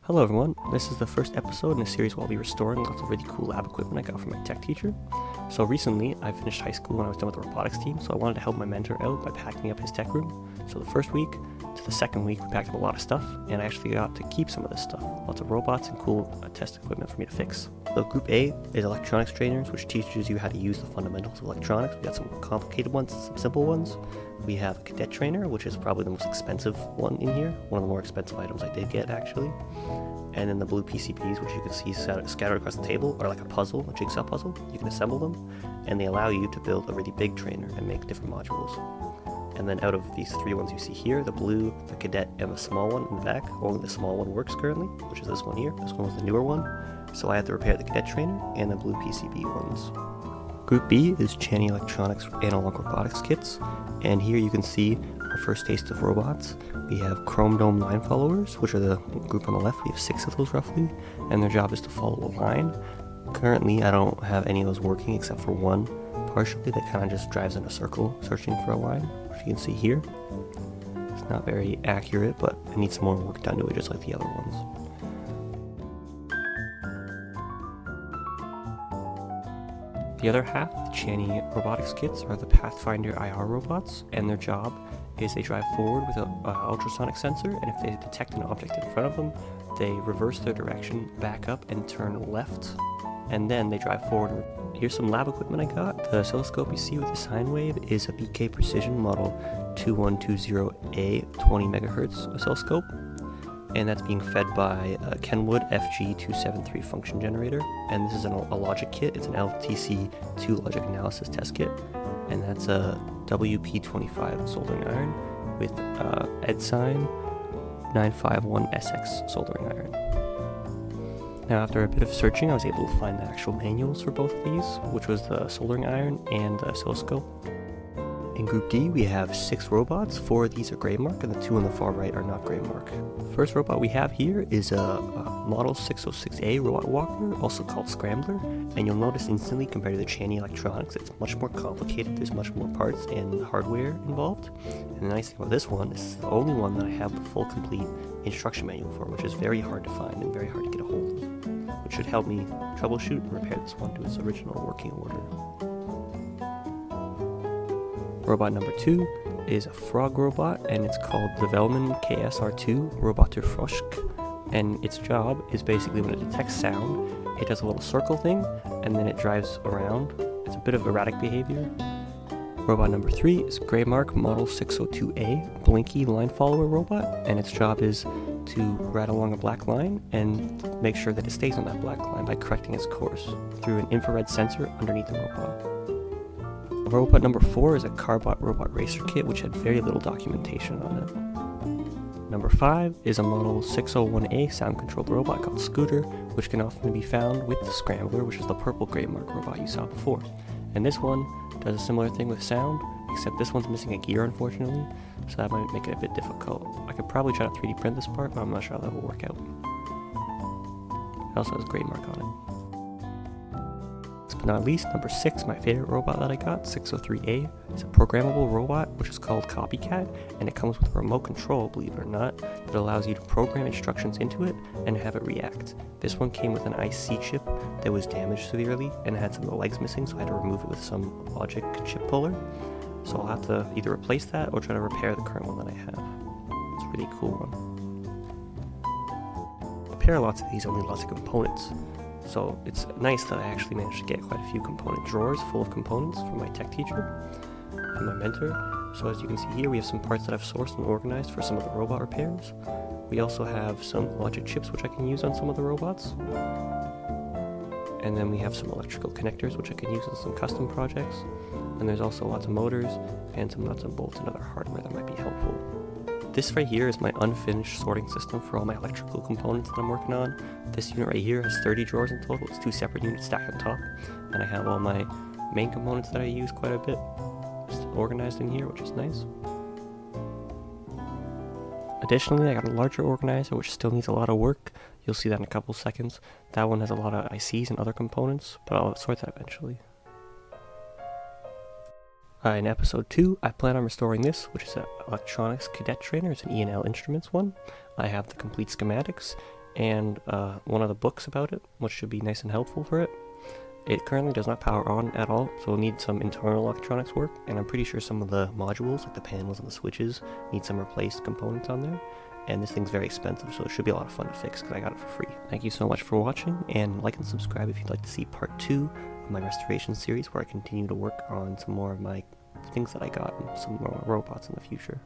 Hello everyone, this is the first episode in a series where I'll be restoring lots of really cool lab equipment I got from my tech teacher. So recently, I finished high school and I was done with the robotics team, so I wanted to help my mentor out by packing up his tech room. So the first week to the second week, we packed up a lot of stuff, and I actually got to keep some of this stuff. Lots of robots and cool test equipment for me to fix. So Group A is electronics trainers, which teaches you how to use the fundamentals of electronics. We got some complicated ones and some simple ones. We have a CADET Trainer, which is probably the most expensive one in here. One of the more expensive items I did get, actually. And then the blue PCBs, which you can see scattered across the table, are like a puzzle, a jigsaw puzzle. You can assemble them, and they allow you to build a really big trainer and make different modules. And then out of these three ones you see here, the blue, the cadet, and the small one in the back, only the small one works currently, which is this one here. This one was the newer one, so I had to repair the cadet trainer and the blue PCB ones. Group B is Chaney Electronics Analog Robotics kits, and here you can see our first taste of robots. We have Chrome Dome line followers, which are the group on the left. We have 6 of those roughly, and their job is to follow a line. Currently, I don't have any of those working except for one partially that kind of just drives in a circle searching for a line, which you can see here. It's not very accurate, but it needs some more work done to it, just like the other ones. The other half, the Chaney robotics kits, are the Pathfinder IR robots, and their job is they drive forward with an ultrasonic sensor, and if they detect an object in front of them, they reverse their direction, back up, and turn left, and then they drive forward. Here's some lab equipment I got. The oscilloscope you see with the sine wave is a BK Precision Model 2120A 20 MHz oscilloscope, and that's being fed by a Kenwood FG273 function generator. And this is a logic kit. It's an LTC2 logic analysis test kit, and that's a WP25 soldering iron with EdSign 951SX soldering iron. Now, after a bit of searching, I was able to find the actual manuals for both of these, which was the soldering iron and the oscilloscope. In Group D, we have 6 robots. 4 of these are Graymark, and the 2 on the far right are not Graymark. The first robot we have here is a Model 606A robot walker, also called Scrambler, and you'll notice instantly compared to the Chaney Electronics, it's much more complicated. There's much more parts and hardware involved. And the nice thing about this one is the only one that I have the full complete instruction manual for, which is very hard to find and very hard to get a hold of, which should help me troubleshoot and repair this one to its original working order. Robot number 2 is a frog robot, and it's called the Velman KSR2 Roboter Frosch, and its job is basically when it detects sound, it does a little circle thing, and then it drives around. It's a bit of erratic behavior. Robot number 3 is Graymark Model 602A Blinky Line Follower Robot, and its job is to ride along a black line and make sure that it stays on that black line by correcting its course through an infrared sensor underneath the robot. Robot number 4 is a Carbot Robot Racer kit, which had very little documentation on it. Number 5 is a Model 601A sound-controlled robot called Scooter, which can often be found with the Scrambler, which is the purple Graymark robot you saw before. And this one does a similar thing with sound, except this one's missing a gear, unfortunately, so that might make it a bit difficult. I could probably try to 3D print this part, but I'm not sure how that will work out. It also has Graymark on it. But not least, number 6, my favorite robot that I got, 603A, is a programmable robot which is called Copycat, and it comes with a remote control, believe it or not, that allows you to program instructions into it and have it react. This one came with an IC chip that was damaged severely and had some of the legs missing, so I had to remove it with some logic chip puller. So I'll have to either replace that or try to repair the current one that I have. It's a really cool one. Repair lots of these only lots of components. So it's nice that I actually managed to get quite a few component drawers full of components from my tech teacher and my mentor. So as you can see here, we have some parts that I've sourced and organized for some of the robot repairs. We also have some logic chips which I can use on some of the robots. And then we have some electrical connectors which I can use on some custom projects. And there's also lots of motors and some nuts and bolts and other hardware that might be helpful. This right here is my unfinished sorting system for all my electrical components that I'm working on. This unit right here has 30 drawers in total. It's 2 separate units stacked on top. And I have all my main components that I use quite a bit just organized in here, which is nice. Additionally, I got a larger organizer which still needs a lot of work. You'll see that in a couple seconds. That one has a lot of ICs and other components, but I'll sort that eventually. In episode 2, I plan on restoring this, which is an electronics cadet trainer. It's an E&L Instruments one. I have the complete schematics, and one of the books about it, which should be nice and helpful for it. It currently does not power on at all, so we'll need some internal electronics work, and I'm pretty sure some of the modules, like the panels and the switches, need some replaced components on there. And this thing's very expensive, so it should be a lot of fun to fix because I got it for free. Thank you so much for watching, and like and subscribe if you'd like to see part 2 of my restoration series, where I continue to work on some more of my things that I got and some more robots in the future.